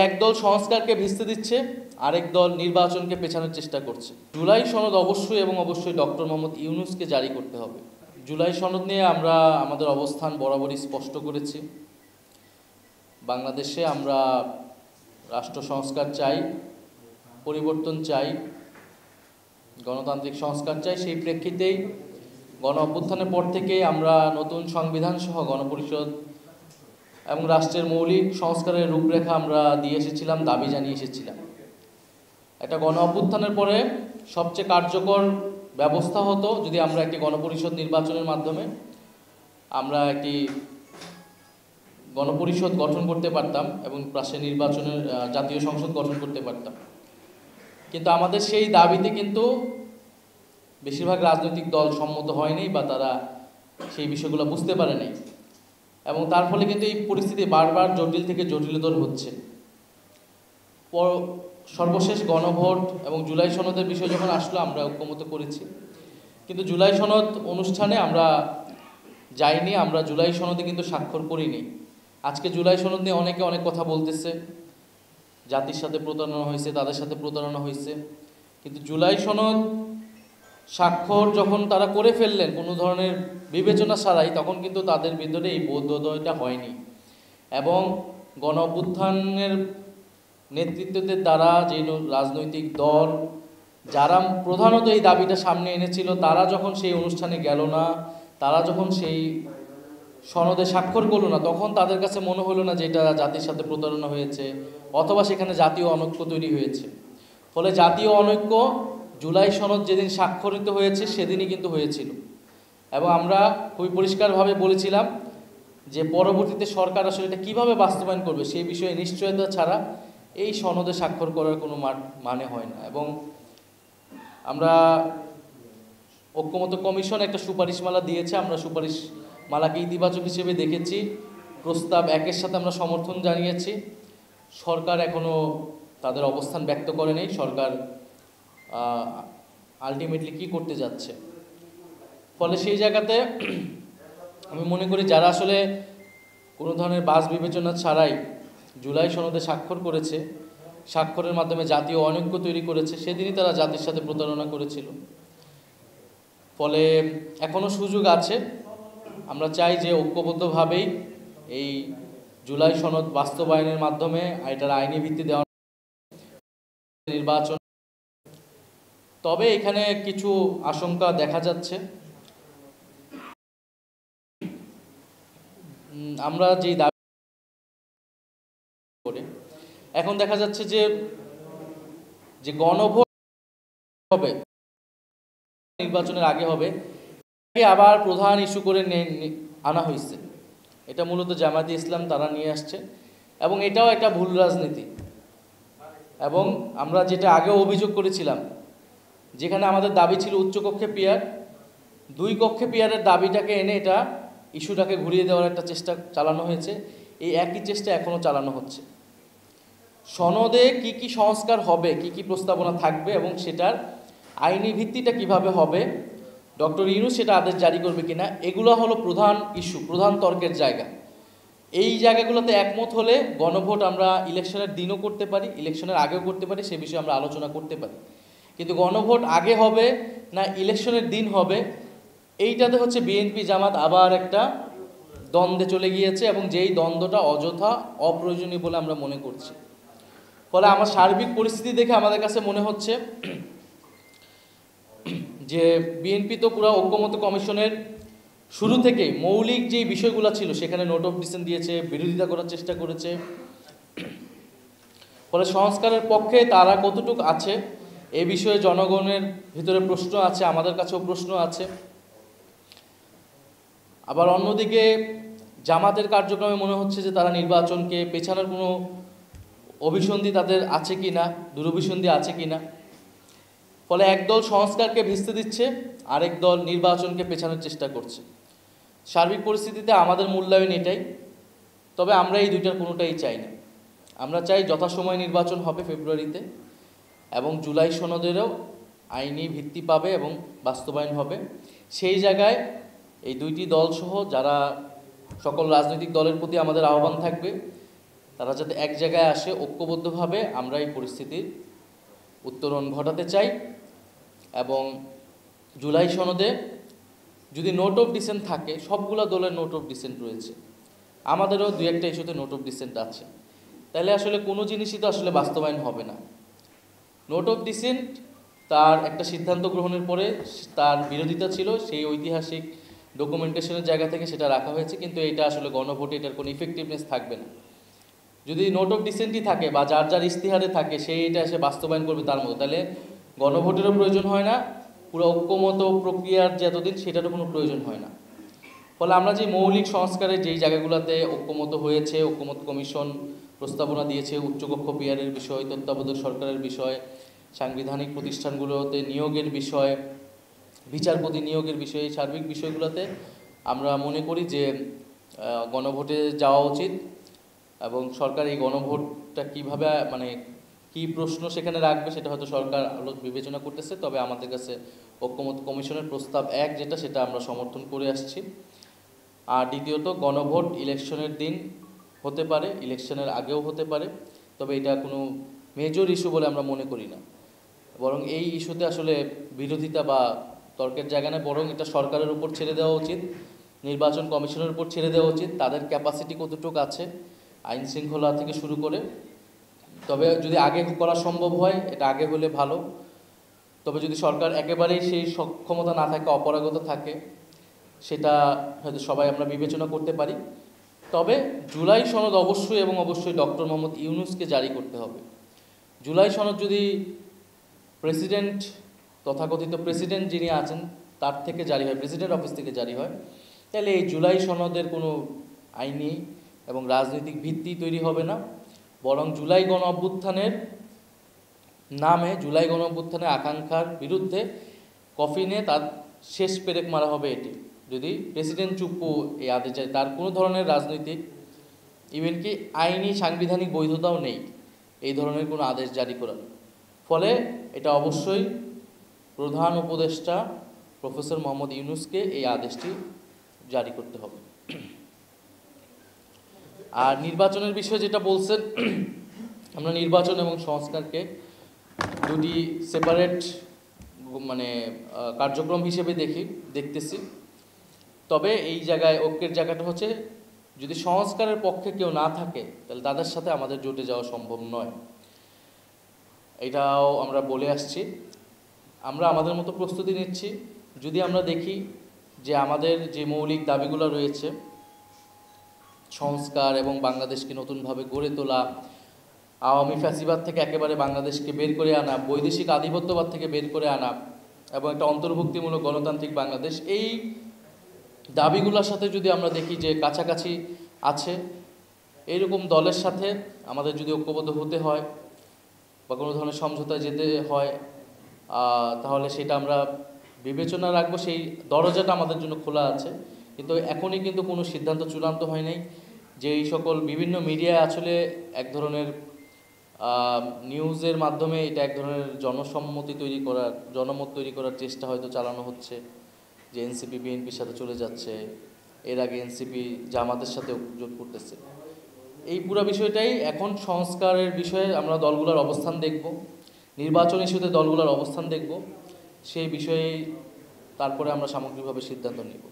একদল সংস্কারকে ভিস্তে দিচ্ছে, আরেক দল নির্বাচনকে পেছানোর চেষ্টা করছে। জুলাই সনদ অবশ্যই এবং অবশ্যই ডক্টর মোহাম্মদ ইউনূসকে জারি করতে হবে। জুলাই সনদ নিয়ে আমরা আমাদের অবস্থান বরাবরই স্পষ্ট করেছি। বাংলাদেশে আমরা রাষ্ট্র সংস্কার চাই, পরিবর্তন চাই, গণতান্ত্রিক সংস্কার চাই। সেই প্রেক্ষিতেই গণ অভ্যুত্থানের পর থেকেই আমরা নতুন সংবিধান সহ গণপরিষদ এবং রাষ্ট্রের মৌলিক সংস্কারের রূপরেখা আমরা দিয়ে এসেছিলাম, দাবি জানিয়ে এসেছিলাম। একটা গণ অভ্যুত্থানের পরে সবচেয়ে কার্যকর ব্যবস্থা হতো যদি আমরা একটি গণপরিষদ নির্বাচনের মাধ্যমে আমরা একটি গণপরিষদ গঠন করতে পারতাম এবং পাশে নির্বাচনের জাতীয় সংসদ গঠন করতে পারতাম। কিন্তু আমাদের সেই দাবিতে কিন্তু বেশিরভাগ রাজনৈতিক দল সম্মত হয়নি বা তারা সেই বিষয়গুলো বুঝতে পারে নাই, এবং তার ফলে কিন্তু এই পরিস্থিতি বারবার জটিল থেকে জটিলতর হচ্ছে। সর্বশেষ গণভোট এবং জুলাই সনদের বিষয় যখন আসলো আমরা ঐক্যমত করেছি, কিন্তু জুলাই সনদ অনুষ্ঠানে আমরা যাইনি, আমরা জুলাই সনদে কিন্তু স্বাক্ষর করিনি। আজকে জুলাই সনদ নিয়ে অনেকে অনেক কথা বলতেছে, জাতির সাথে প্রতারণা হয়েছে, তাদের সাথে প্রতারণা হয়েছে, কিন্তু জুলাই সনদ স্বাক্ষর যখন তারা করে ফেললেন কোনো ধরনের বিবেচনা ছাড়াই, তখন কিন্তু তাদের ভিতরে এই বোধোদয়টা হয়নি। এবং গণ অভ্যুত্থানের নেতৃত্বদের দ্বারা যে রাজনৈতিক দল যারা প্রধানত এই দাবিটা সামনে এনেছিল, তারা যখন সেই অনুষ্ঠানে গেল না, তারা যখন সেই সনদে স্বাক্ষর করলো না, তখন তাদের কাছে মনে হলো না যে এটা জাতির সাথে প্রতারণা হয়েছে অথবা সেখানে জাতীয় অনৈক্য তৈরি হয়েছে। ফলে জাতীয় অনৈক্য জুলাই সনদ যেদিন স্বাক্ষরিত হয়েছে সেদিনই কিন্তু হয়েছিল। এবং আমরা খুবই পরিষ্কারভাবে বলেছিলাম যে পরবর্তীতে সরকার আসলে এটা কীভাবে বাস্তবায়ন করবে সেই বিষয়ে নিশ্চয়তা ছাড়া এই সনদে স্বাক্ষর করার কোনো মানে হয় না। এবং আমরা ঐক্যমত কমিশন একটা সুপারিশমালা দিয়েছে, আমরা সুপারিশমালাকে ইতিবাচক হিসেবে দেখেছি। প্রস্তাব 1-এর সাথে আমরা সমর্থন জানিয়েছি। সরকার এখনও তাদের অবস্থান ব্যক্ত করে নেই, সরকার আলটিমেটলি কী করতে যাচ্ছে। ফলে সেই জায়গাতে আমি মনে করি যারা আসলে কোনো ধরনের বাছ বিবেচনা ছাড়াই জুলাই সনদে স্বাক্ষর করেছে, স্বাক্ষরের মাধ্যমে জাতীয় অনৈক্য তৈরি করেছে, সেদিনই তারা জাতির সাথে প্রতারণা করেছিল। ফলে এখনও সুযোগ আছে। আমরা চাই যে ঐক্যবদ্ধভাবেই এই জুলাই সনদ বাস্তবায়নের মাধ্যমে এটার আইনি ভিত্তি দেওয়া নির্বাচন। তবে এখানে কিছু আশঙ্কা দেখা যাচ্ছে। আমরা যেই দাবি করে এখন দেখা যাচ্ছে যে গণভোট হবে নির্বাচনের আগে হবে, আবার প্রধান ইস্যু করে আনা হয়েছে। এটা মূলত জামায়াতে ইসলাম তারা নিয়ে আসছে এবং এটাও একটা ভুল রাজনীতি। এবং আমরা যেটা আগেও অভিযোগ করেছিলাম, যেখানে আমাদের দাবি ছিল উচ্চকক্ষে পিয়ার, 2 কক্ষে পিয়ারের দাবিটাকে এনে এটা ইস্যুটাকে ঘুরিয়ে দেওয়ার একটা চেষ্টা চালানো হয়েছে। এই একই চেষ্টা এখনও চালানো হচ্ছে। সনদে কি কি সংস্কার হবে, কি কি প্রস্তাবনা থাকবে এবং সেটার আইনি ভিত্তিটা কিভাবে হবে, ডক্টর ইউনূস সেটা আদেশ জারি করবে কিনা, এগুলো হলো প্রধান ইস্যু, প্রধান তর্কের জায়গা। এই জায়গাগুলোতে একমত হলে গণভোট আমরা ইলেকশনের দিনও করতে পারি, ইলেকশনের আগেও করতে পারি, সে বিষয়ে আমরা আলোচনা করতে পারি। কিন্তু গণভোট আগে হবে না ইলেকশনের দিন হবে, এইটাতে হচ্ছে বিএনপি জামাত আবার একটা দ্বন্দ্বে চলে গিয়েছে এবং যেই দ্বন্দ্বটা অযথা অপ্রয়োজনীয় বলে আমরা মনে করছি। ফলে আমার সার্বিক পরিস্থিতি দেখে আমাদের কাছে মনে হচ্ছে যে বিএনপি তো পুরো ঐক্যমত কমিশনের শুরু থেকেই মৌলিক যে বিষয়গুলো ছিল সেখানে নোট অফ ডিসেন্ট দিয়েছে, বিরোধিতা করার চেষ্টা করেছে। ফলে সংস্কারের পক্ষে তারা কতটুকু আছে এ বিষয়ে জনগণের ভিতরে প্রশ্ন আছে, আমাদের কাছেও প্রশ্ন আছে। আবার অন্যদিকে জামাতের কার্যক্রমে মনে হচ্ছে যে তারা নির্বাচনকে পেছানোর কোনো অভিসন্ধি তাদের আছে কি না, দুরভিসন্ধি আছে কি না। ফলে একদল সংস্কারকে ভিস্তে দিচ্ছে, আরেক দল নির্বাচনকে পেছানোর চেষ্টা করছে। সার্বিক পরিস্থিতিতে আমাদের মূল্যায়ন এটাই। তবে আমরা এই দুইটার কোনোটাই চাই না। আমরা চাই যথাসময়ে নির্বাচন হবে ফেব্রুয়ারিতে এবং জুলাই সনদেরও আইনি ভিত্তি পাবে এবং বাস্তবায়ন হবে। সেই জায়গায় এই দুইটি দলসহ যারা সকল রাজনৈতিক দলের প্রতি আমাদের আহ্বান থাকবে তারা যাতে এক জায়গায় আসে, ঐক্যবদ্ধভাবে আমরা এই পরিস্থিতির উত্তরণ ঘটাতে চাই। এবং জুলাই সনদে যদি নোট অফ ডিসেন্ট থাকে, সবগুলো দলের নোট অফ ডিসেন্ট রয়েছে, আমাদেরও দুই একটা ইস্যুতে নোট অফ ডিসেন্ট আছে, তাহলে আসলে কোনো জিনিসই তো আসলে বাস্তবায়ন হবে না। নোট অফ ডিসেন্ট তার একটা সিদ্ধান্ত গ্রহণের পরে তার বিরোধিতা ছিল, সেই ঐতিহাসিক ডকুমেন্টেশনের জায়গা থেকে সেটা রাখা হয়েছে, কিন্তু এটা আসলে গণভোটে এটার কোনো ইফেক্টিভনেস থাকবে না। যদি নোট অফ ডিসেন্টই থাকে বা যার যার ইশতেহারে থাকে, সেই এটা এসে বাস্তবায়ন করবে তার মতো, তাহলে গণভোটেরও প্রয়োজন হয় না, পুরো ঐক্যমত প্রক্রিয়ার যে এতদিন সেটারও কোনো প্রয়োজন হয় না। ফলে আমরা যে মৌলিক সংস্কারের যেই জায়গাগুলোতে ঐক্যমত হয়েছে, ঐক্যমত কমিশন প্রস্তাবনা দিয়েছে, উচ্চকক্ষ পিয়ারের বিষয়, তত্ত্বাবধায়ক সরকারের বিষয়, সাংবিধানিক প্রতিষ্ঠানগুলোতে নিয়োগের বিষয়, বিচারপতি নিয়োগের বিষয়, এই সার্বিক বিষয়গুলোতে আমরা মনে করি যে গণভোটে যাওয়া উচিত। এবং সরকার এই গণভোটটা কীভাবে মানে কী প্রশ্ন সেখানে রাখবে সেটা হয়তো সরকার বিবেচনা করতেছে, তবে আমাদের কাছে ঐক্যমত কমিশনের প্রস্তাব 1 যেটা, সেটা আমরা সমর্থন করে আসছি। আর দ্বিতীয়ত, গণভোট ইলেকশনের দিন হতে পারে, ইলেকশনের আগেও হতে পারে, তবে এটা কোনো মেজর ইস্যু বলে আমরা মনে করি না। বরং এই ইস্যুতে আসলে বিরোধিতা বা তর্কের জায়গা না, বরং এটা সরকারের উপর ছেড়ে দেওয়া উচিত, নির্বাচন কমিশনের উপর ছেড়ে দেওয়া উচিত, তাদের ক্যাপাসিটি কতটুকু আছে আইন শৃঙ্খলা থেকে শুরু করে। তবে যদি আগে করা সম্ভব হয়, এটা আগে হলে ভালো। তবে যদি সরকার একেবারেই সেই সক্ষমতা না থাকে, অপারগতা থাকে, সেটা হয়তো সবাই আমরা বিবেচনা করতে পারি। তবে জুলাই সনদ অবশ্যই এবং অবশ্যই ডক্টর মোহাম্মদ ইউনূসকে জারি করতে হবে। জুলাই সনদ যদি প্রেসিডেন্ট, তথাকথিত প্রেসিডেন্ট যিনি আছেন তার থেকে জারি হয়, প্রেসিডেন্ট অফিস থেকে জারি হয়, তাহলে এই জুলাই সনদের কোনো আইনি এবং রাজনৈতিক ভিত্তি তৈরি হবে না। বরং জুলাই গণ অভ্যুত্থানের নামে, জুলাই গণ অভ্যুত্থানের আকাঙ্ক্ষার বিরুদ্ধে কফিনে তার শেষ পেরেক মারা হবে এটি, যদি প্রেসিডেন্ট চুপ্পু এই আদেশ যায়। তার কোনো ধরনের রাজনৈতিক, ইভেন কি আইনি সাংবিধানিক বৈধতাও নেই এই ধরনের কোনো আদেশ জারি করার। ফলে এটা অবশ্যই প্রধান উপদেষ্টা প্রফেসর মোহাম্মদ ইউনূসকে এই আদেশটি জারি করতে হবে। আর নির্বাচনের বিষয়ে যেটা বলছেন, আমরা নির্বাচন এবং সংস্কারকে দুটি সেপারেট মানে কার্যক্রম হিসেবে দেখতেছি। তবে এই জায়গায় ঐক্যের জায়গাটা হচ্ছে, যদি সংস্কারের পক্ষে কেউ না থাকে তাহলে তাদের সাথে আমাদের জোটে যাওয়া সম্ভব নয়, এটাও আমরা বলে আসছি। আমরা আমাদের মতো প্রস্তুতি নিচ্ছি। যদি আমরা দেখি যে আমাদের যে মৌলিক দাবিগুলো রয়েছে, সংস্কার এবং বাংলাদেশকে নতুনভাবে গড়ে তোলা, আওয়ামী ফ্যাসিবাদ থেকে একেবারে বাংলাদেশকে বের করে আনা, বৈদেশিক আধিপত্যবাদ থেকে বের করে আনা এবং একটা অন্তর্ভুক্তিমূলক গণতান্ত্রিক বাংলাদেশ, এই দাবিগুলোর সাথে যদি আমরা দেখি যে কাছাকাছি আছে, এইরকম দলের সাথে আমাদের যদি ঐক্যবদ্ধ হতে হয় বা কোনো ধরনের সমঝোতা যেতে হয়, তাহলে সেটা আমরা বিবেচনা রাখবো। সেই দরজাটা আমাদের জন্য খোলা আছে। কিন্তু এখনই কিন্তু কোনো সিদ্ধান্ত চূড়ান্ত হয় নাই। যে এই সকল বিভিন্ন মিডিয়ায় আসলে এক ধরনের নিউজের মাধ্যমে এটা এক ধরনের জনসম্মতি তৈরি করার, জনমত তৈরি করার চেষ্টা হয়তো চালানো হচ্ছে, যে এনসিপি বিএনপির সাথে চলে যাচ্ছে, এর আগে এনসিপি জামাতের সাথে জোট করতেছে। এই পুরো বিষয়টাই এখন সংস্কারের বিষয়ে আমরা দলগুলোর অবস্থান দেখব, নির্বাচন ইস্যুতে দলগুলোর অবস্থান দেখব, সেই বিষয়ে তারপরে আমরা সামগ্রিকভাবে সিদ্ধান্ত নেব।